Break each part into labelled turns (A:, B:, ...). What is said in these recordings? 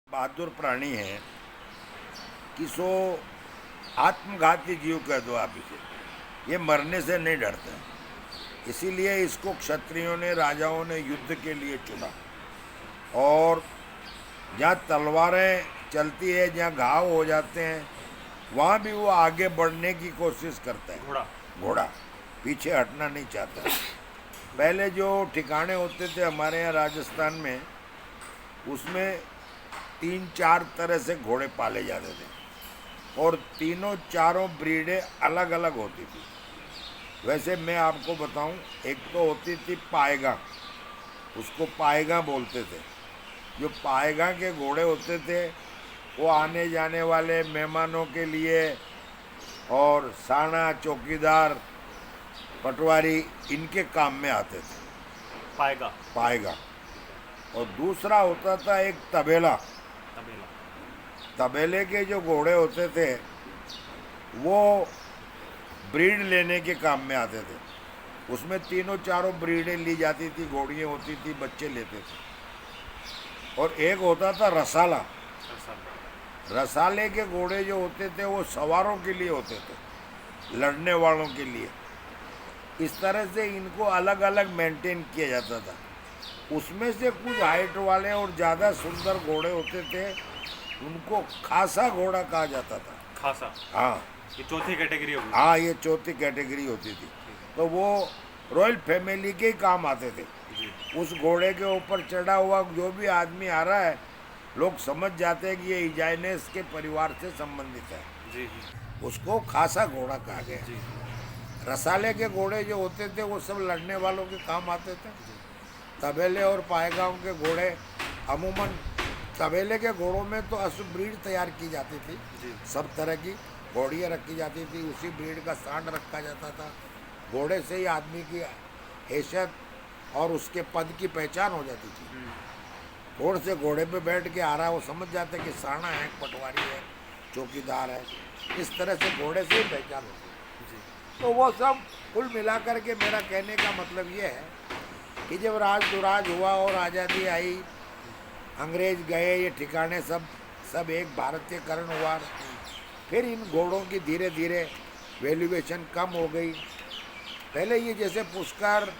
A: बहादुर प्राणी है कि सो आत्मघाती जीव कह दो आप इसे, ये मरने से नहीं डरता है। इसीलिए इसको क्षत्रियों ने, राजाओं ने युद्ध के लिए चुना। और जहाँ तलवारें चलती है, जहाँ घाव हो जाते हैं, वहाँ भी वो आगे बढ़ने की कोशिश करता है। घोड़ा पीछे हटना नहीं चाहता। पहले जो ठिकाने होते थे हमारे यहाँ राजस्थान में, उसमें 3-4 तरह से घोड़े पाले जाते थे और तीनों चारों ब्रीडें अलग अलग होती थी। वैसे मैं आपको बताऊं, एक तो होती थी पायगा, उसको पायगा बोलते थे। जो पायगा के घोड़े होते थे वो आने जाने वाले मेहमानों के लिए और साना, चौकीदार, पटवारी, इनके काम में आते थे। पायगा। और दूसरा होता था एक तबेला। तबेले के जो घोड़े होते थे वो ब्रीड लेने के काम में आते थे। उसमें तीनों चारों ब्रीडें ली जाती थी, घोड़ियाँ होती थी, बच्चे लेते थे। और एक होता था रसाला। रसाले के घोड़े जो होते थे वो सवारों के लिए होते थे, लड़ने वालों के लिए। इस तरह से इनको अलग अलग मेंटेन किया जाता था। उसमें से कुछ हाइट वाले और ज़्यादा सुंदर घोड़े होते थे, उनको खासा घोड़ा कहा जाता था।
B: खासा?
A: हाँ,
B: ये चौथी कैटेगरी होगी।
A: हाँ, ये चौथी कैटेगरी होती थी। तो वो रॉयल फैमिली के ही काम आते थे। उस घोड़े के ऊपर चढ़ा हुआ जो भी आदमी आ रहा है, लोग समझ जाते हैं कि ये इजाइनेस के परिवार से संबंधित है।
B: जी।
A: उसको खासा घोड़ा कहा गया। रसाले के घोड़े जो होते थे वो सब लड़ने वालों के काम आते थे। तबेले और पायगांव के घोड़े, अमूमन तबेले के घोड़ों में तो असु ब्रीड तैयार की जाती थी। सब तरह की घोड़ियाँ रखी जाती थी, उसी ब्रीड का सांड रखा जाता था। घोड़े से ही आदमी की हैसियत और उसके पद की पहचान हो जाती थी। घोड़े से घोड़े पे बैठ के आ रहा है, वो समझ जाते कि साना है, पटवारी है, चौकीदार है। इस तरह से घोड़े से ही पहचान होती है। तो वो सब कुल मिलाकर के मेरा कहने का मतलब ये है कि जब राज दुराज हुआ और आज़ादी आई, अंग्रेज गए, ये ठिकाने सब एक भारतीयकरण हुआ, फिर इन घोड़ों की धीरे धीरे वैल्यूएशन कम हो गई। पहले ये जैसे पुष्कर,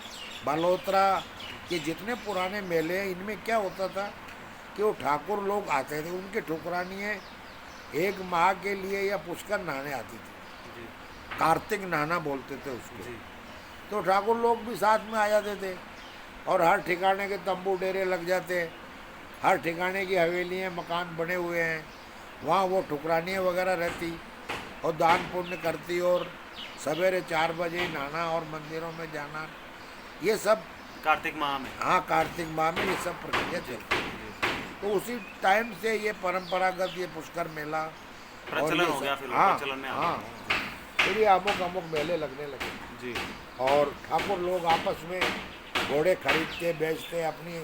A: बालोतरा के जितने पुराने मेले हैं, इनमें क्या होता था कि वो ठाकुर लोग आते थे, उनके ठुकरानियाँ एक माह के लिए या पुष्कर नहाने आती थी। कार्तिक नहाना बोलते थे उसको। तो ठाकुर लोग भी साथ में आ जाते थे और हर ठिकाने के तंबू डेरे लग जाते, हर ठिकाने की हवेलियाँ, मकान बने हुए हैं, वहाँ वो ठुकरानियाँ वगैरह रहती और दान पुण्य करती और सवेरे 4 बजे नहाना और मंदिरों में जाना, ये सब
B: कार्तिक माह में।
A: हाँ, कार्तिक माह में ये सब प्रक्रिया चलती। तो उसी टाइम से ये परंपरागत ये पुष्कर मेला
B: प्रचलन हो गया। फिर प्रचलन में
A: हाँ, फिर ये अमुक मेले लगने लगे
B: जी।
A: और ठाकुर लोग आपस में घोड़े खरीदते बेचते, अपनी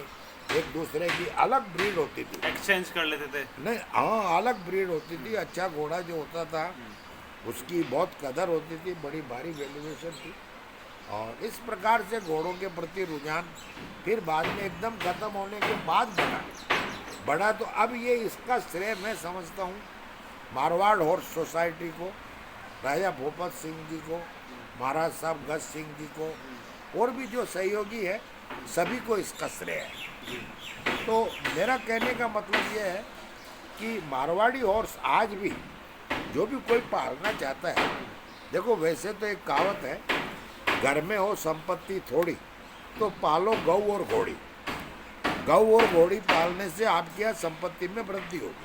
A: एक दूसरे की अलग ब्रीड होती थी,
B: एक्सचेंज कर लेते थे।
A: नहीं, हाँ, अलग ब्रीड होती थी। अच्छा घोड़ा जो होता था उसकी बहुत कदर होती थी, बड़ी भारी वैल्यूएशन थी। और इस प्रकार से घोड़ों के प्रति रुझान फिर बाद में एकदम खत्म होने के बाद बढ़ा। तो अब ये इसका श्रेय मैं समझता हूँ मारवाड़ हॉर्स सोसाइटी को, राजा भूपत सिंह जी को, महाराज साहब गज सिंह जी को, और भी जो सहयोगी है सभी को इसका श्रेय है। तो मेरा कहने का मतलब ये है कि मारवाड़ी हॉर्स आज भी जो भी कोई पालना चाहता है, देखो वैसे तो एक कहावत है, घर में हो संपत्ति थोड़ी तो पालो गौ और घोड़ी। गौ और घोड़ी पालने से आपके यहाँ संपत्ति में वृद्धि होगी।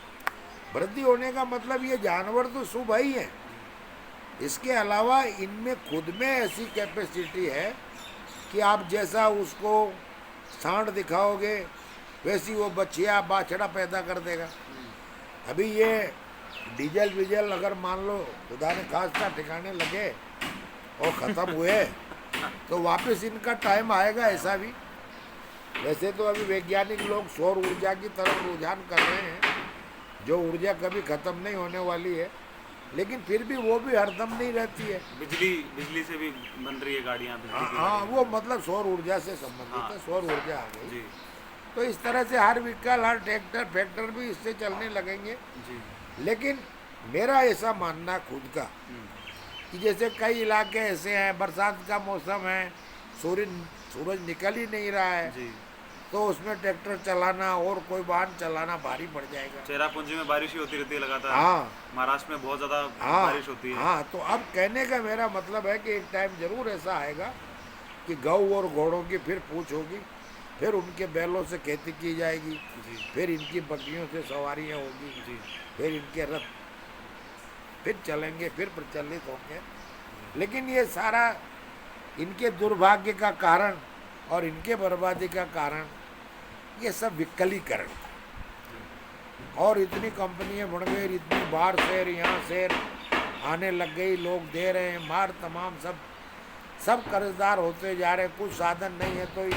A: वृद्धि होने का मतलब ये जानवर तो शुभ ही है, इसके अलावा इनमें खुद में ऐसी कैपेसिटी है कि आप जैसा उसको सांड दिखाओगे वैसी वो बच्चिया बाछड़ा पैदा कर देगा। अभी ये डीजल वीजल अगर मान लो खुदा ने खासा ठिकाने लगे और ख़त्म हुए तो वापस इनका टाइम आएगा, ऐसा भी। वैसे तो अभी वैज्ञानिक लोग सौर ऊर्जा की तरफ रुझान कर रहे हैं, जो ऊर्जा कभी ख़त्म नहीं होने वाली है। लेकिन फिर भी वो भी हरदम नहीं रहती है।
B: बिजली बिजली से भी बन रही है गाड़ियाँ, बिजली की
A: हाँ,
B: गाड़ियाँ।
A: वो मतलब सौर ऊर्जा से संबंधित
B: हाँ।
A: है, सौर ऊर्जा आ गई।
B: जी
A: तो इस तरह से हर व्हीकल, हर ट्रैक्टर फैक्टर भी इससे चलने लगेंगे।
B: जी।
A: लेकिन मेरा ऐसा मानना खुद का कि जैसे कई इलाके ऐसे हैं, बरसात का मौसम है, सूर्य सूरज निकल ही नहीं रहा है,
B: जी।
A: तो उसमें ट्रैक्टर चलाना और कोई वाहन चलाना भारी पड़ जाएगा।
B: चेरापूंजी में बारिश ही होती रहती है लगातार।
A: हाँ
B: महाराष्ट्र में बहुत ज़्यादा
A: हाँ
B: बारिश होती है।
A: हाँ, तो अब कहने का मेरा मतलब है कि एक टाइम जरूर ऐसा आएगा कि गऊ और घोड़ों की फिर पूछ होगी, फिर उनके बैलों से खेती की जाएगी,
B: जी
A: फिर इनकी बकरियों से सवारियाँ होगी,
B: जी।
A: फिर इनके रथ फिर चलेंगे, फिर प्रचलित होंगे। लेकिन ये सारा इनके दुर्भाग्य का कारण और इनके बर्बादी का कारण ये सब विकलीकरण था। और इतनी कंपनियां बढ़ गई, इतनी बाहर शहर यहाँ शहर आने लग गई, लोग दे रहे हैं मार, तमाम सब कर्जदार होते जा रहे हैं। कुछ साधन नहीं है तो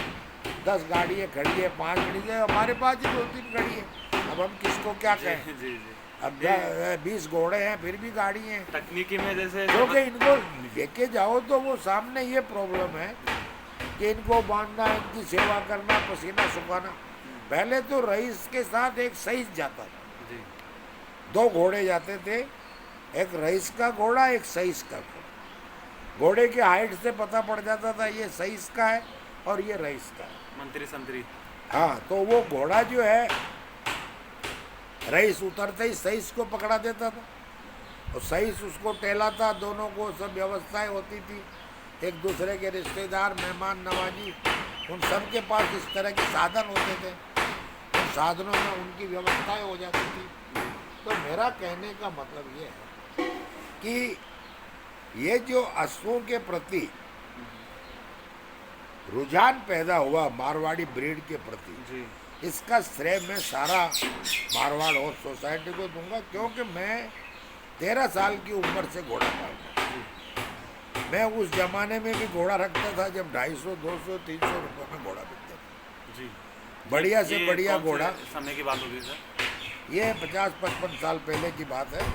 A: 10 गाड़ियाँ खड़ी है, 5 खड़ी है, हमारे पास ही 2-3 खड़ी है। अब हम किसको क्या
B: जी
A: कहें।
B: जी जी।
A: अब 20 घोड़े हैं फिर भी गाड़ी हैं,
B: तकनीकी में जैसे
A: क्योंकि इनको लेके जाओ तो वो सामने ये प्रॉब्लम है कि इनको बांधना, इनकी सेवा करना, पसीना सुखाना। पहले तो रईस के साथ एक सईस जाता था,
B: जी
A: 2 घोड़े जाते थे, एक रईस का घोड़ा, एक सईस का घोड़ा। घोड़े की हाइट से पता पड़ जाता था ये सईस का है और ये रईस का है।
B: मंत्री संतरी।
A: हाँ, तो वो घोड़ा जो है रईस उतरते ही सईस को पकड़ा देता था और सईस उसको टहलाता, दोनों को सब व्यवस्थाएं होती थी, एक दूसरे के रिश्तेदार, मेहमान नवाजी, उन सब के पास इस तरह के साधन होते थे, उन साधनों में उनकी व्यवस्थाएं हो जाती थी। तो मेरा कहने का मतलब ये है कि ये जो अश्वों के प्रति रुझान पैदा हुआ, मारवाड़ी ब्रीड के प्रति,
B: जी
A: इसका श्रेय मैं सारा मारवाड़ और सोसाइटी को दूंगा, क्योंकि मैं 13 साल की उम्र से घोड़ा पालता। मैं उस जमाने में भी घोड़ा रखता था जब 250, 200, 300 रुपये में घोड़ा बिकता था।
B: जी।
A: बढ़िया से
B: ये
A: बढ़िया
B: कौन से
A: घोड़ा।
B: समय की बात होगी सर?
A: ये 50-55 साल पहले की बात है।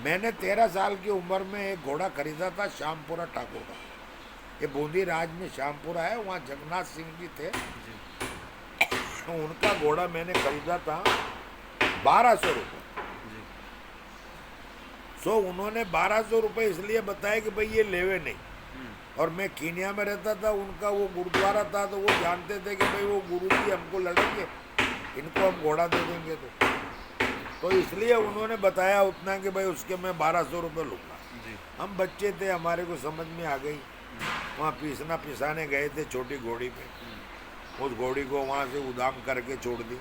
A: मैंने 13 साल की उम्र में एक घोड़ा खरीदा था श्यामपुरा ठाकुर का। ये बूंदी राज में श्यामपुरा है, वहाँ जगन्नाथ सिंह जी थे, तो उनका घोड़ा मैंने खरीदा था 1200 रुपये।
B: जी
A: सो उन्होंने 1200 रुपये इसलिए बताया कि भाई ये लेवे नहीं। और मैं कीनिया में रहता था, उनका वो गुरुद्वारा था, तो वो जानते थे कि भाई वो गुरुजी हमको लड़ेंगे, इनको हम घोड़ा दे देंगे। तो इसलिए उन्होंने बताया उतना कि भाई उसके मैं 1200 रुपये लूँगा।
B: जी
A: हम बच्चे थे, हमारे को समझ में आ गई। वहाँ पिसाने गए थे छोटी घोड़ी पे, उस घोड़ी को वहाँ से उदाम करके छोड़ दी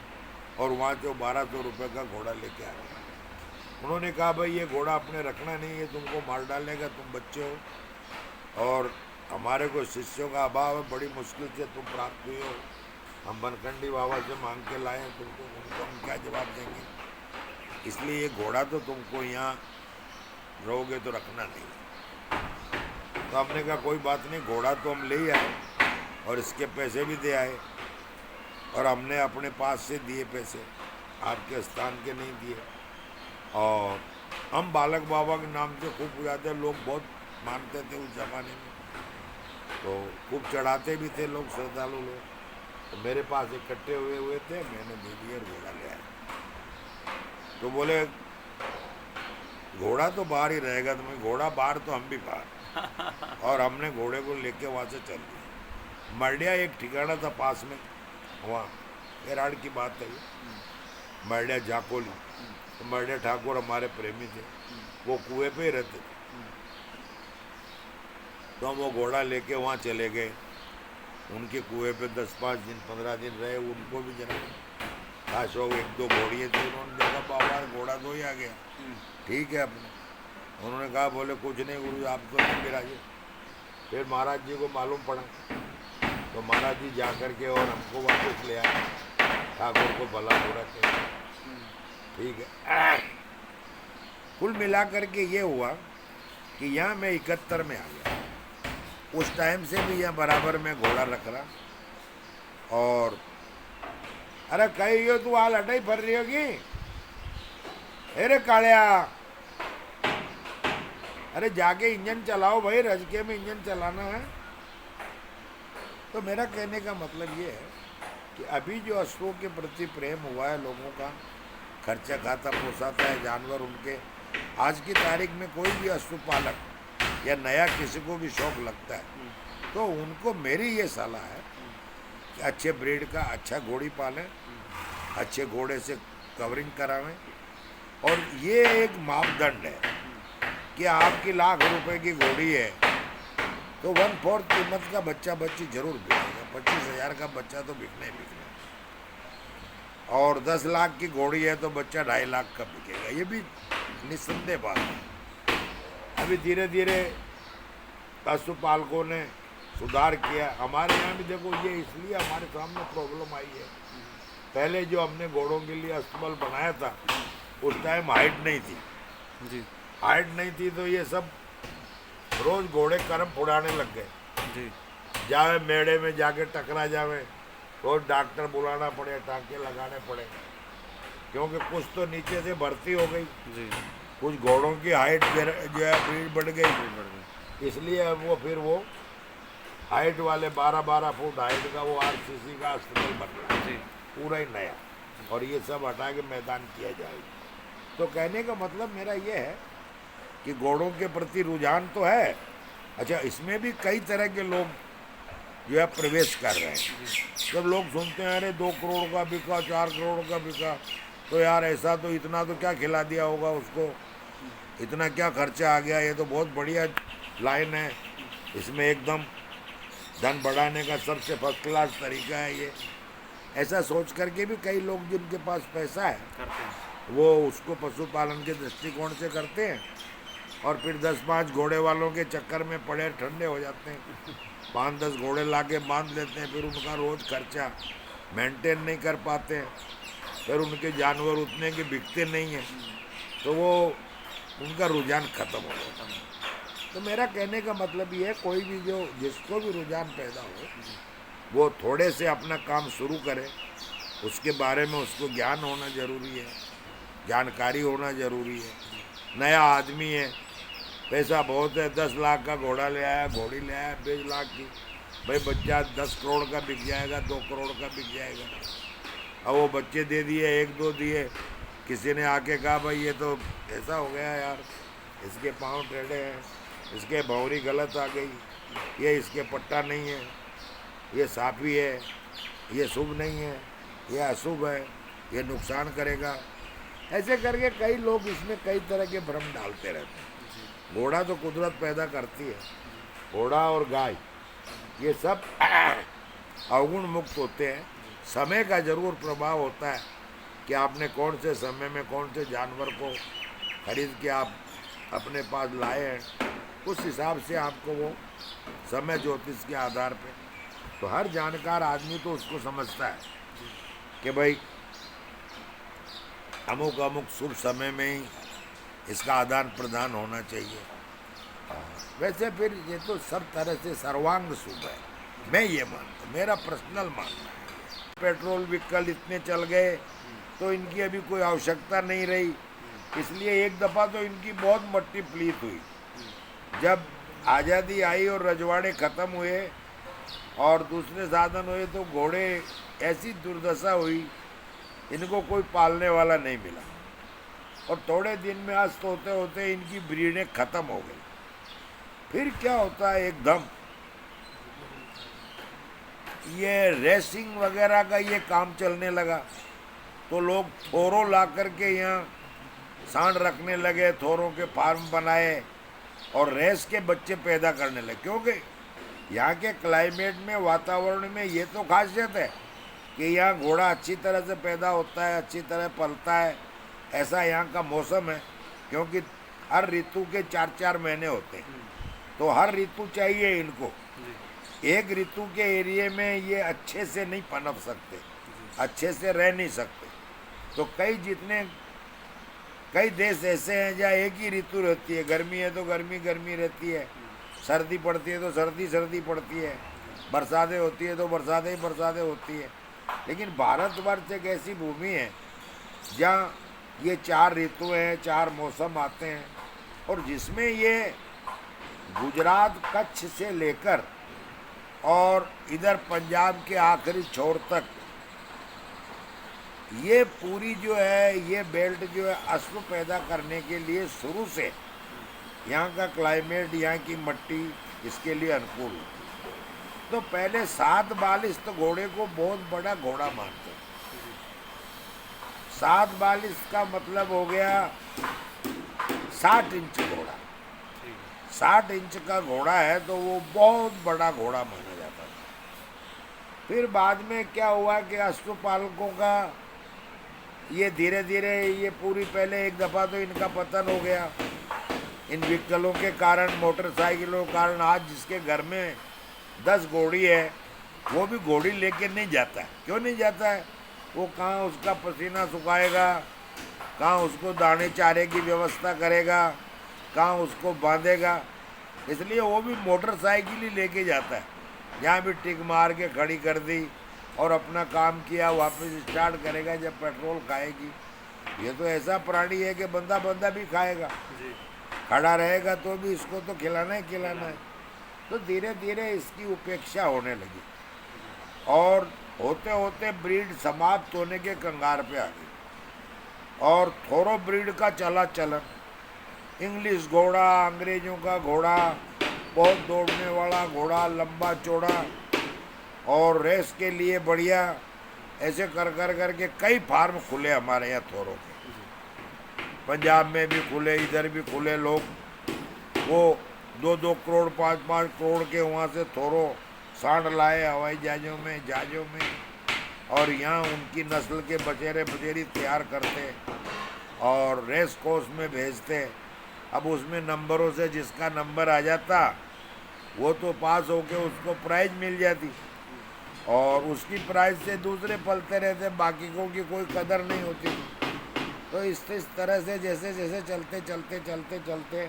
A: और वहाँ से 1200 रुपये का घोड़ा लेके आ गया। उन्होंने कहा भाई ये घोड़ा अपने रखना नहीं है, तुमको मार डालेगा, तुम बच्चे हो और हमारे को शिष्यों का अभाव है, बड़ी मुश्किल से तुम प्राप्त हुए हो, हम बनखंडी बाबा से मांग के लाए हैं तुमको, उनको हम क्या जवाब देंगे, इसलिए ये घोड़ा तो तुमको यहाँ रहोगे तो रखना नहीं। तो हमने कहा कोई बात नहीं, घोड़ा तो हम ले आए और इसके पैसे भी दे आए और हमने अपने पास से दिए पैसे, आपके स्थान के नहीं दिए। और हम बालक बाबा के नाम से खूब पुजाते, लोग बहुत मानते थे उस ज़माने में, तो खूब चढ़ाते भी थे लोग, श्रद्धालु लोग। तो मेरे पास इकट्ठे हुए थे, मैंने दे दिया और घोड़ा ले आया। तो बोले घोड़ा तो बाहर ही रहेगा, तुम्हें घोड़ा बाहर तो हम भी बाहर। और हमने घोड़े को लेके वहाँ से चल दिया। मरडिया एक ठिकाना था पास में, वहाँ एराड़ की बात है, मरडिया जाकोली। तो मरडिया ठाकुर हमारे प्रेमी थे, वो कुएं पे ही रहते थे। तो हम वो घोड़ा लेके वहाँ चले गए, उनके कुएं पे 10-5 दिन 15 दिन रहे। उनको भी जना था शौक, 1-2 घोड़ियाँ थी, उन्होंने देखा बाबा घोड़ा तो ही आ गया, ठीक है अपने। उन्होंने कहा बोले कुछ नहीं गुरु आप तो नहीं बिराजे। फिर महाराज जी को मालूम पड़ा, तो महाराज जी जा कर के और हमको वापस ले आए, ठाकुर को भला बुरा के, ठीक है। कुल मिलाकर के ये हुआ कि यहाँ मैं 71 में आ गया। उस टाइम से भी यहाँ बराबर में घोड़ा रख रहा। और अरे कही हो तू हाल हटाई फर रही होगी, अरे कालिया अरे जाके इंजन चलाओ भाई, रजके में इंजन चलाना है। तो मेरा कहने का मतलब ये है कि अभी जो अश्वों के प्रति प्रेम हुआ है लोगों का, खर्चा खाता पोसाता है जानवर उनके। आज की तारीख में कोई भी अश्व पालक या नया किसी को भी शौक लगता है तो उनको मेरी ये सलाह है कि अच्छे ब्रीड का अच्छा घोड़ी पालें, अच्छे घोड़े से कवरिंग करावें। और ये एक मापदंड है कि आपकी लाख रुपए की घोड़ी है तो 1/4 कीमत का बच्चा बच्ची जरूर बिकेगा। 25,000 का बच्चा तो बिकना ही बिकना है। और 10 लाख की घोड़ी है तो बच्चा 2.5 लाख का बिकेगा। ये भी निस्संदेह बात है। अभी धीरे धीरे पशुपालकों ने सुधार किया। हमारे यहाँ भी देखो, ये इसलिए हमारे सामने प्रॉब्लम आई है। पहले जो हमने घोड़ों के लिए अस्तबल बनाया था उस टाइम हाइट नहीं थी
B: जी
A: हाइट नहीं थी तो ये सब रोज घोड़े कर्म फुड़ाने लग गए।
B: जी
A: जावे मेड़े में जाके टकरा जावे, रोज डॉक्टर बुलाना पड़े, टाँके लगाने पड़े, क्योंकि कुछ तो नीचे से भर्ती हो गई,
B: जी
A: कुछ घोड़ों की हाइट जो है भीड़ बढ़ गई। इसलिए अब वो फिर वो हाइट वाले 12-12 फुट हाइट का वो RCC का अस्तबल बन रहा है,
B: जी
A: पूरा ही नया। और ये सब हटा के मैदान किया जाएगा। तो कहने का मतलब मेरा ये है कि घोड़ों के प्रति रुझान तो है। अच्छा, इसमें भी कई तरह के लोग जो है प्रवेश कर रहे हैं। जब लोग सुनते हैं अरे 2 करोड़ का बिका, 4 करोड़ का बिका, तो यार ऐसा तो इतना तो क्या खिला दिया होगा उसको, इतना क्या खर्चा आ गया, ये तो बहुत बढ़िया लाइन है, इसमें एकदम धन बढ़ाने का सबसे फर्स्ट क्लास तरीका है ये। ऐसा सोच करके भी कई लोग जिनके पास पैसा है
B: करते हैं।
A: वो उसको पशुपालन के दृष्टिकोण से करते हैं और फिर 10-5 घोड़े वालों के चक्कर में पड़े ठंडे हो जाते हैं। 5-10 घोड़े लाके बांध लेते हैं, फिर उनका रोज़ खर्चा मेंटेन नहीं कर पाते हैं, फिर उनके जानवर उतने के बिकते नहीं हैं, तो वो उनका रुझान खत्म हो जाता है। तो मेरा कहने का मतलब ये है, कोई भी जो जिसको भी रुझान पैदा हो वो थोड़े से अपना काम शुरू करे, उसके बारे में उसको ज्ञान होना ज़रूरी है, जानकारी होना ज़रूरी है। नया आदमी है, पैसा बहुत है, 10 लाख का घोड़ा ले आया, घोड़ी ले आया 20 लाख की, भाई बच्चा 10 करोड़ का बिक जाएगा, 2 करोड़ का बिक जाएगा। अब वो बच्चे दे दिए, 1-2 दिए, किसी ने आके कहा भाई ये तो ऐसा हो गया यार, इसके पाँव टेढ़े हैं, इसके भौरी गलत आ गई, ये इसके पट्टा नहीं है, ये साफी है, ये शुभ नहीं है, ये अशुभ है, ये नुकसान करेगा। ऐसे करके कई लोग इसमें कई तरह के भ्रम डालते रहते हैं। घोड़ा तो कुदरत पैदा करती है, घोड़ा और गाय ये सब अवगुण मुक्त होते हैं। समय का जरूर प्रभाव होता है कि आपने कौन से समय में कौन से जानवर को खरीद के आप अपने पास लाए हैं, उस हिसाब से आपको वो समय ज्योतिष के आधार पे, तो हर जानकार आदमी तो उसको समझता है कि भाई अमुक अमुक शुभ समय में ही इसका आदान प्रदान होना चाहिए। वैसे फिर ये तो सब तरह से सर्वांग शुभ है, मैं ये मानता हूँ, मेरा पर्सनल मानना है। पेट्रोल व्हीकल इतने चल गए तो इनकी अभी कोई आवश्यकता नहीं रही, इसलिए एक दफ़ा तो इनकी बहुत मट्टी प्लीत हुई। जब आज़ादी आई और रजवाड़े ख़त्म हुए और दूसरे साधन हुए तो घोड़े ऐसी दुर्दशा हुई, इनको कोई पालने वाला नहीं मिला और थोड़े दिन में अस्त होते होते इनकी ब्रीडें ख़त्म हो गई। फिर क्या होता है, एकदम ये रेसिंग वगैरह का ये काम चलने लगा तो लोग थोरों ला करके यहाँ सांड रखने लगे, थोरों के फार्म बनाए और रेस के बच्चे पैदा करने लगे। क्योंकि यहाँ के क्लाइमेट में, वातावरण में ये तो खासियत है कि यहाँ घोड़ा अच्छी तरह से पैदा होता है, अच्छी तरह पलता है, ऐसा यहाँ का मौसम है। क्योंकि हर ऋतु के 4-4 महीने होते हैं, तो हर ऋतु चाहिए इनको। एक ऋतु के एरिए में ये अच्छे से नहीं पनप सकते, अच्छे से रह नहीं सकते। तो कई देश ऐसे हैं जहाँ एक ही ऋतु रहती है, गर्मी है तो गर्मी गर्मी रहती है, सर्दी पड़ती है तो सर्दी सर्दी पड़ती है, बरसातें होती है तो बरसातें होती है। लेकिन भारतवर्ष एक ऐसी भूमि है जहाँ ये 4 ऋतु हैं, 4 मौसम आते हैं और जिसमें ये गुजरात कच्छ से लेकर और इधर पंजाब के आखिरी छोर तक ये पूरी जो है ये बेल्ट जो है अश्व पैदा करने के लिए शुरू से यहाँ का क्लाइमेट, यहाँ की मिट्टी इसके लिए अनुकूल है। तो पहले 7 बालिश तो घोड़े को बहुत बड़ा घोड़ा मानते हैं। 7 बालिश का मतलब हो गया 60 इंच घोड़ा। 60 इंच का घोड़ा है तो वो बहुत बड़ा घोड़ा माना जाता था। फिर बाद में क्या हुआ कि अश्वपालकों का ये धीरे धीरे ये पूरी पहले एक दफ़ा तो इनका पतन हो गया इन व्हीकलों के कारण, मोटरसाइकिलों के कारण। आज जिसके घर में 10 घोड़ी है वो भी घोड़ी लेके नहीं जाता है। क्यों नहीं जाता है? वो कहाँ उसका पसीना सुखाएगा, कहाँ उसको दाने चारे की व्यवस्था करेगा, कहाँ उसको बांधेगा, इसलिए वो भी मोटरसाइकिल ही लेके जाता है। जहाँ भी टिक मार के खड़ी कर दी और अपना काम किया, वापस स्टार्ट करेगा जब पेट्रोल खाएगी। ये तो ऐसा प्राणी है कि बंदा बंदा भी खाएगा, खड़ा रहेगा तो भी इसको तो खिलाना ही खिलाना है। तो धीरे धीरे इसकी उपेक्षा होने लगी और होते होते ब्रीड समाप्त होने के कंगार पे आ गई और थोरो ब्रीड का चला चलन। इंग्लिश घोड़ा, अंग्रेजों का घोड़ा, बहुत दौड़ने वाला घोड़ा, लंबा चौड़ा और रेस के लिए बढ़िया, ऐसे कर कर करके कई फार्म खुले हमारे यहाँ थोरों के। पंजाब में भी खुले, इधर भी खुले। लोग वो 2-2 करोड़ 5-5 करोड़ के वहाँ से थोरो सांड लाए हवाई जहाज़ों में और यहाँ उनकी नस्ल के बचेरे बचेरी तैयार करते और रेस कोर्स में भेजते। अब उसमें नंबरों से जिसका नंबर आ जाता वो तो पास होके उसको प्राइज मिल जाती और उसकी प्राइज से दूसरे पलते रहते, बाकी को की कोई कदर नहीं होती। तो इस तरह से जैसे जैसे चलते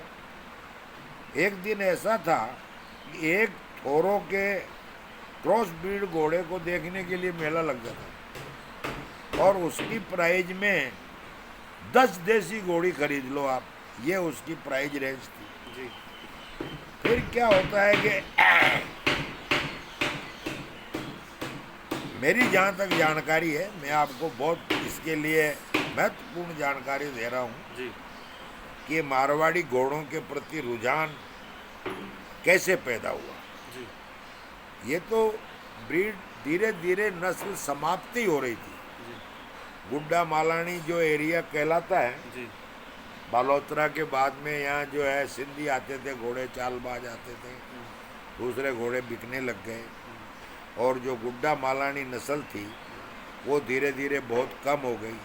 A: एक दिन ऐसा था कि एक थोरों के क्रॉस ब्रीड घोड़े को देखने के लिए मेला लग जाता और उसकी प्राइज में 10 देसी घोड़ी खरीद लो आप, ये उसकी प्राइज रेंज थी जी। फिर क्या होता है कि मेरी जहाँ तक जानकारी है, मैं आपको बहुत इसके लिए महत्वपूर्ण जानकारी दे रहा हूँ जी कि मारवाड़ी घोड़ों के प्रति रुझान कैसे पैदा हुआ जी। ये तो ब्रीड धीरे धीरे नस्ल समाप्ति हो रही थी जी। गुड्डा मालानी जो एरिया कहलाता है जी, बालोतरा के बाद में यहाँ जो है सिंधी आते थे, घोड़े चालबाज आते थे, दूसरे घोड़े बिकने लग गए और जो गुड्डा मालानी नस्ल थी वो धीरे धीरे बहुत कम हो गई।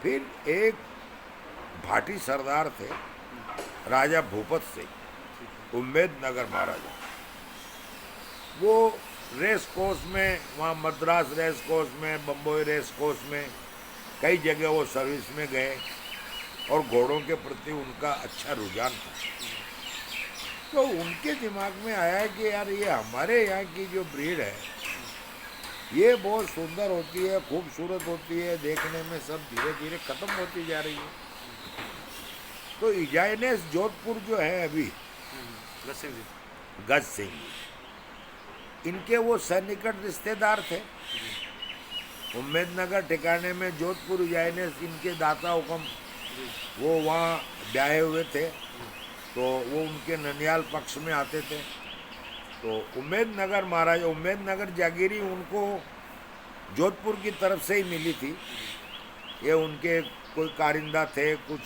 A: फिर एक भाटी सरदार थे राजा भूपत सिंह, उम्मेदनगर महाराजा, वो रेस कोर्स में, वहाँ मद्रास रेस कोर्स में, बम्बई रेस कोर्स में कई जगह वो सर्विस में गए और घोड़ों के प्रति उनका अच्छा रुझान था। तो उनके दिमाग में आया कि यार ये हमारे यहाँ की जो ब्रीड है ये बहुत सुंदर होती है, खूबसूरत होती है, देखने में सब धीरे धीरे ख़त्म होती जा रही है। तो इजाइनेस जोधपुर जो है अभी गज सिंह जी, इनके वो सन्निकट रिश्तेदार थे। उम्मेदनगर ठिकाने में जोधपुर इजाइनेस इनके दाता हुक्म वो वहाँ ब्याहे हुए थे, तो वो उनके ननियाल पक्ष में आते थे। तो उम्मेदनगर महाराज, उम्मेदनगर जागीरी उनको जोधपुर की तरफ से ही मिली थी। ये उनके कोई कारिंदा थे, कुछ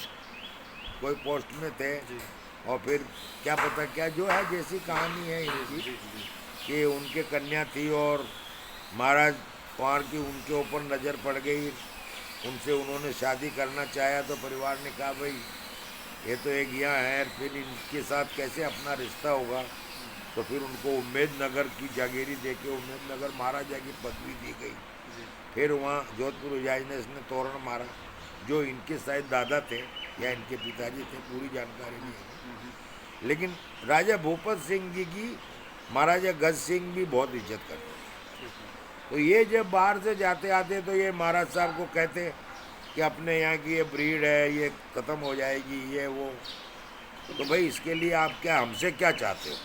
A: कोई पोस्ट में थे और फिर क्या पता क्या जो है जैसी कहानी है इनकी कि उनके कन्या थी और महाराज कुंवर की उनके ऊपर नज़र पड़ गई, उनसे उन्होंने शादी करना चाहा तो परिवार ने कहा भाई ये तो एक यहाँ है, फिर इनके साथ कैसे अपना रिश्ता होगा। तो फिर उनको उम्मेदनगर की जागीरी देके उम्मेदनगर महाराजा की पदवी दी गई। फिर वहाँ जोधपुर इजाइनेस ने तोरण मारा, जो इनके शायद दादा थे या इनके पिताजी थे, पूरी जानकारी नहीं है। लेकिन राजा भूपत सिंह जी की महाराजा गज सिंह भी बहुत इज्जत करते। तो ये जब बाहर से जाते आते तो ये महाराज साहब को कहते कि अपने यहाँ की ये ब्रीड है, ये ख़त्म हो जाएगी, ये वो। तो भाई इसके लिए आप क्या हमसे क्या चाहते हो?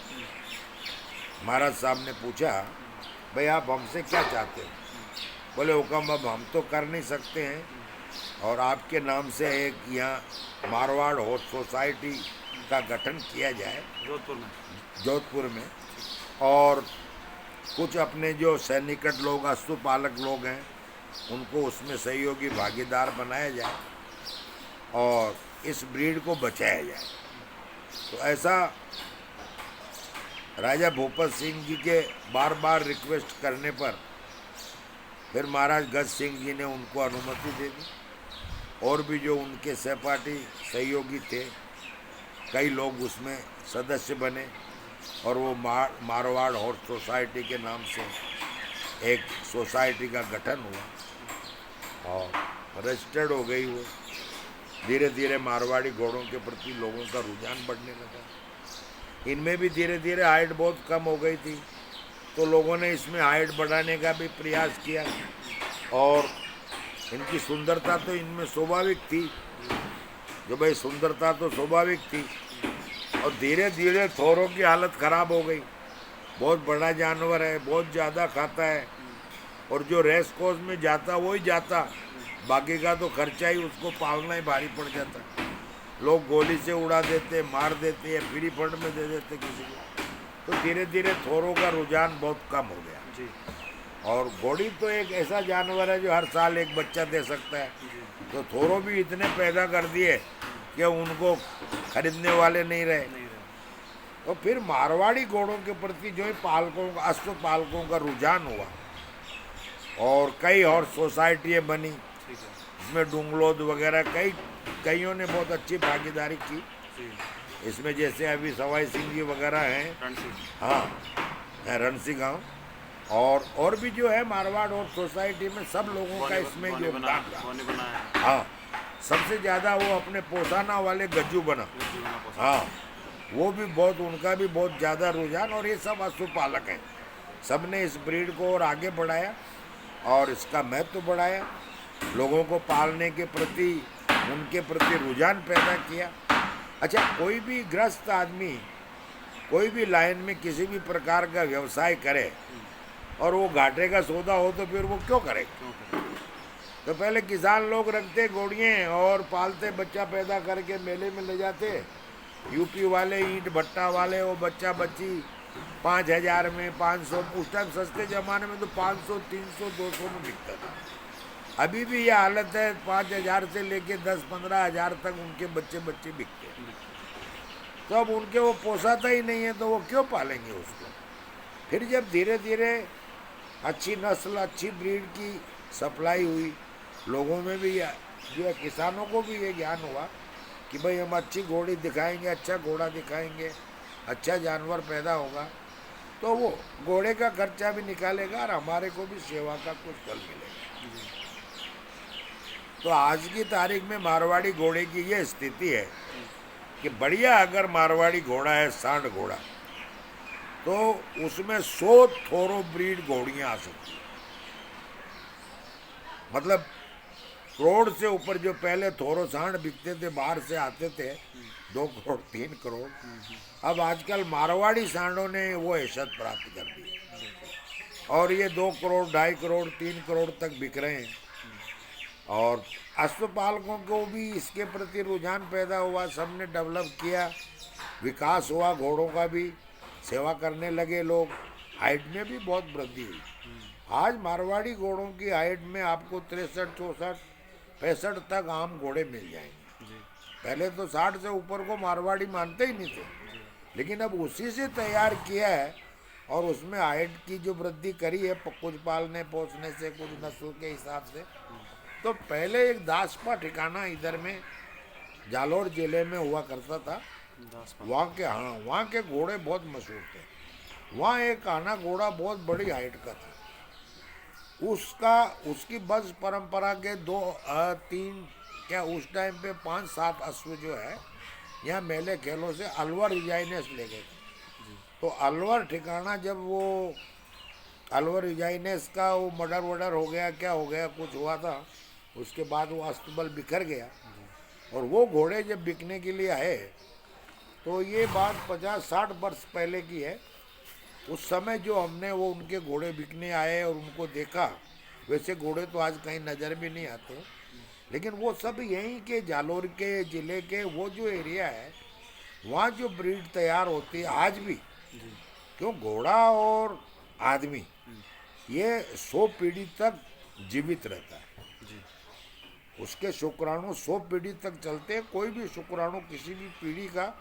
A: महाराज साहब ने पूछा, भाई आप हमसे क्या चाहते हो? बोले हुक्म अब हम तो कर नहीं सकते हैं, और आपके नाम से एक यहाँ मारवाड़ हॉर्स सोसाइटी का गठन किया जाए
B: जोधपुर में।
A: जोधपुर में, और कुछ अपने जो सैनिकट लोग अश्वपालक लोग हैं उनको उसमें सहयोगी भागीदार बनाया जाए और इस ब्रीड को बचाया जाए। तो ऐसा राजा भूपत सिंह जी के बार बार रिक्वेस्ट करने पर फिर महाराज गज सिंह जी ने उनको अनुमति दे दी, और भी जो उनके सहपाठी सहयोगी थे कई लोग उसमें सदस्य बने, और वो मारवाड़ हॉर्स सोसाइटी के नाम से एक सोसाइटी का गठन हुआ और रजिस्टर्ड हो गई वो। धीरे धीरे मारवाड़ी घोड़ों के प्रति लोगों का रुझान बढ़ने लगा। इनमें भी धीरे धीरे हाइट बहुत कम हो गई थी, तो लोगों ने इसमें हाइट बढ़ाने का भी प्रयास किया, और इनकी सुंदरता तो इनमें स्वाभाविक थी, जो भाई सुंदरता तो स्वाभाविक थी, और धीरे धीरे थोरों की हालत ख़राब हो गई। बहुत बड़ा जानवर है, बहुत ज़्यादा खाता है, और जो रेस कोर्स में जाता वही जाता, बाकी का तो खर्चा ही उसको पालना ही भारी पड़ जाता। लोग गोली से उड़ा देते, मार देते या फ्री फंड में दे देते किसी को। तो धीरे धीरे थोरों का रुझान बहुत कम हो गया
B: जी।
A: और घोड़ी तो एक ऐसा जानवर है जो हर साल एक बच्चा दे सकता है। तो थोरों भी इतने पैदा कर दिए कि उनको खरीदने वाले नहीं रहे। तो फिर मारवाड़ी घोड़ों के प्रति जो है पालकों का, अश्व पालकों का रुझान हुआ, और कई और सोसाइटियाँ बनी,
B: ठीक है।
A: इसमें डुंगलोद वगैरह कईयों ने बहुत अच्छी भागीदारी की
B: जी।
A: इसमें। जैसे अभी सवाई सिंह जी वगैरह हैं,
B: रणसी।
A: हाँ रणसी गांव, और भी जो है मारवाड़ और सोसाइटी में सब लोगों का इसमें योगदान रहा। हाँ, सबसे ज़्यादा वो अपने पोसाना वाले गज्जू बना, हाँ वो भी बहुत, उनका भी बहुत ज़्यादा रुझान, और ये सब पशुपालक हैं। सब ने इस ब्रीड को और आगे बढ़ाया और इसका महत्व बढ़ाया, लोगों को पालने के प्रति, उनके प्रति रुझान पैदा किया। अच्छा, कोई भी ग्रस्त आदमी कोई भी लाइन में किसी भी प्रकार का व्यवसाय करे और वो घाटे का सौदा हो तो फिर वो क्यों करेगा? तो पहले किसान लोग रखते घोड़ियाँ और पालते, बच्चा पैदा करके मेले में ले जाते। यूपी वाले ईंट भट्टा वाले वो बच्चा बच्ची 5,000 में, 500, उस टाइम सस्ते ज़माने में तो 500, 300, 200 में बिकता था। अभी भी ये हालत है, 5,000 से लेके 10-15 हज़ार तक उनके बच्चे बिकते हैं। तो अब उनके वो पोसाता ही नहीं है, तो वो क्यों पालेंगे उसको? फिर जब धीरे धीरे अच्छी नस्ल, अच्छी ब्रीड की सप्लाई हुई, लोगों में भी जो है, किसानों को भी ये ज्ञान हुआ कि भाई हम अच्छी घोड़ी दिखाएंगे, अच्छा घोड़ा दिखाएंगे, अच्छा जानवर पैदा होगा, तो वो घोड़े का खर्चा भी निकालेगा और हमारे को भी सेवा का कुछ फल मिलेगा। तो आज की तारीख में मारवाड़ी घोड़े की ये स्थिति है कि बढ़िया अगर मारवाड़ी घोड़ा है, सांड घोड़ा, तो उसमें 100 थोरो ब्रीड घोड़ियाँ आ सकती हैं। मतलब करोड़ से ऊपर जो पहले थोरो सांड बिकते थे, बाहर से आते थे, 2 करोड़ 3 करोड़, अब आजकल मारवाड़ी सांडों ने वो हैसियत प्राप्त कर दी, और ये 2 करोड़ 2.5 करोड़ 3 करोड़ तक बिक रहे हैं। और अश्वपालकों को भी इसके प्रति रुझान पैदा हुआ, सबने डेवलप किया, विकास हुआ, घोड़ों का भी सेवा करने लगे लोग, हाइट में भी बहुत वृद्धि हुई। आज मारवाड़ी घोड़ों की हाइट में आपको 63, 64, 65 तक आम घोड़े मिल जाएंगे। पहले तो 60 से ऊपर को मारवाड़ी मानते ही नहीं थे, लेकिन अब उसी से तैयार किया है और उसमें हाइट की जो वृद्धि करी है, कुछ पालने पोसने से, कुछ नस्ल के हिसाब से। तो पहले एक दासपा ठिकाना इधर में जालोर जिले में हुआ करता था, वहाँ के घोड़े बहुत मशहूर थे। वहाँ एक आना घोड़ा बहुत बड़ी हाइट का था, उसकी बस परंपरा के 2-3 क्या उस टाइम पे 5-7 अश्व जो है यहाँ मेले खेलों से अलवर रिजाइनेस ले गए थे। तो अलवर ठिकाना, जब वो अलवर रिजाइनेस का वो मर्डर हो गया, क्या हो गया, कुछ हुआ था, उसके बाद वो अस्तबल बिखर गया, और वो घोड़े जब बिकने के लिए आए तो ये बात 50-60 वर्ष पहले की है। उस समय जो हमने वो उनके घोड़े बिकने आए और उनको देखा, वैसे घोड़े तो आज कहीं नज़र भी नहीं आते, लेकिन वो सब यहीं के जालोर के ज़िले के वो जो एरिया है वहाँ जो ब्रीड तैयार होती है आज भी। क्यों, घोड़ा और आदमी ये 100 पीढ़ी तक जीवित रहता है।
B: जी
A: उसके शुक्राणु 100 पीढ़ी तक चलते हैं। कोई भी शुक्राणु किसी भी पीढ़ी का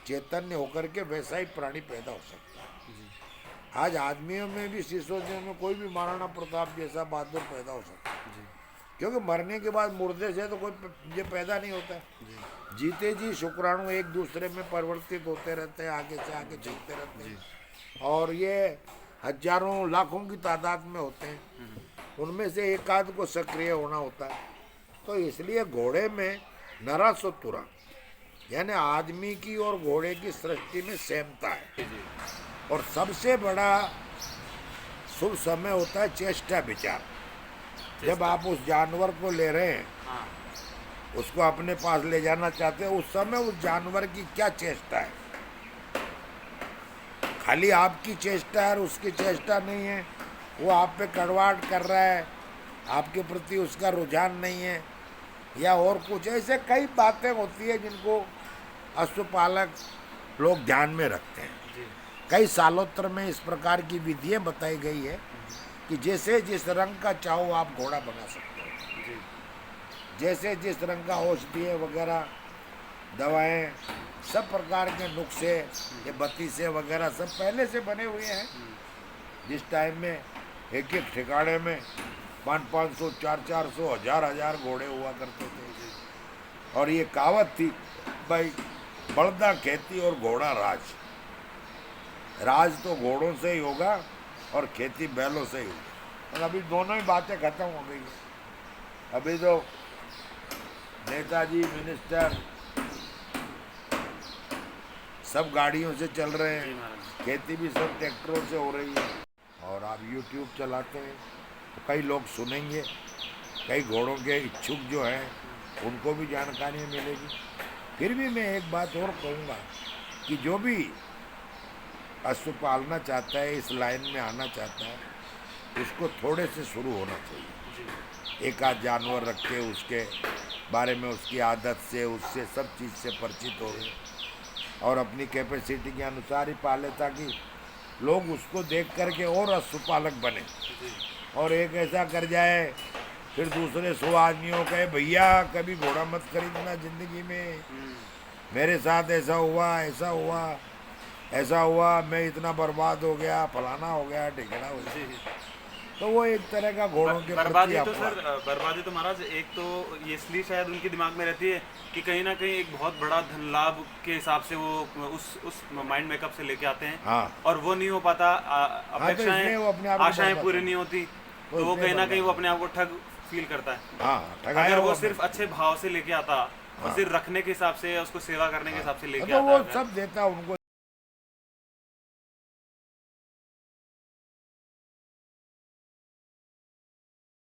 A: चैतन्य होकर के वैसा ही प्राणी पैदा हो सकता है। आज आदमियों में भी, शिशोदियों में कोई भी महाराणा प्रताप जैसा बहादुर पैदा हो सकता है, क्योंकि मरने के बाद मुर्दे से तो कोई ये पैदा नहीं होता है। जीते जी शुक्राणु एक दूसरे में परिवर्तित होते रहते हैं, आगे से आगे चलते रहते हैं, और ये हजारों लाखों की तादाद में होते हैं। उनमें से एक आध को सक्रिय होना होता है। तो इसलिए घोड़े में नरासुतुरा यानी आदमी की और घोड़े की सृष्टि में सेमता है। और सबसे बड़ा शुभ समय होता है चेष्टा विचार। जब आप उस जानवर को ले रहे हैं,
B: हाँ
A: उसको अपने पास ले जाना चाहते हैं, उस समय उस जानवर की क्या चेष्टा है। खाली आपकी चेष्टा है और उसकी चेष्टा नहीं है, वो आप पे कड़वाहट कर रहा है, आपके प्रति उसका रुझान नहीं है, या और कुछ ऐसे कई बातें होती है जिनको पशुपालक लोग ध्यान में रखते हैं। कई सालोत्तर में इस प्रकार की विधियाँ बताई गई है कि जैसे जिस रंग का चाहो आप घोड़ा बना सकते हो, जैसे जिस रंग का औषधीय वगैरह दवाएं, सब प्रकार के नुस्खे, ये बत्तीसे वगैरह सब पहले से बने हुए हैं। जिस टाइम में एक एक ठिकाने में 500-500, 400-400, 1000-1000 घोड़े हुआ करते थे। और ये कहावत थी भाई, बलदा खेती और घोड़ा राज। राज तो घोड़ों से ही होगा और खेती बैलों से ही होगी। और अभी दोनों ही बातें खत्म हो गई है। अभी तो नेताजी, मिनिस्टर सब गाड़ियों से चल रहे
B: जी
A: हैं,
B: महाराज।
A: खेती भी सब ट्रैक्टरों से हो रही है। और आप YouTube चलाते हैं तो कई लोग सुनेंगे, कई घोड़ों के इच्छुक जो हैं उनको भी जानकारी मिलेगी। फिर भी मैं एक बात और कहूँगा कि जो भी पशु पालना चाहता है, इस लाइन में आना चाहता है, उसको थोड़े से शुरू होना चाहिए। एक आध जानवर रख के उसके बारे में, उसकी आदत से, उससे सब चीज़ से परिचित हो और अपनी कैपेसिटी के अनुसार ही पाले, ताकि लोग उसको देख करके और पशुपालक बने। और एक ऐसा कर जाए फिर दूसरे 100 आदमियों कहे भैया कभी घोड़ा मत खरीदना ज़िंदगी में, मेरे साथ ऐसा हुआ, ऐसा हुआ, ऐसा हुआ, मैं इतना बर्बाद हो गया, फलाना हो गया, ढिकड़ा हो गया। तो वो एक तरह का घोड़ों के
B: बर्बादी
A: प्रति
B: तो
A: अपवाद।
B: सर, बर्बादी तो महाराज एक तो ये इसलिए शायद उनके दिमाग में रहती है कि कहीं ना कहीं एक बहुत बड़ा धन लाभ के हिसाब से वो उस माइंड मेकअप से लेके आते हैं।
A: हाँ।
B: और वो नहीं हो पाता,
A: इसलिए वो अपने आप को
B: आशाएं
A: बर्बाद
B: पूरी
A: करता
B: नहीं होती,
A: तो
B: तो वो
A: इसलिए
B: कहीं ना कहीं वो
A: बर्बाद
B: अपने आप को ठग फील करता है।
A: हाँ, ठगाया
B: अगर वो
A: हुआ
B: सिर्फ अच्छे भाव से लेके आता और सिर्फ रखने के हिसाब से, उसको सेवा करने के हिसाब से लेके
A: तो
B: आता
A: वो
B: अगर,
A: सब देता उनको।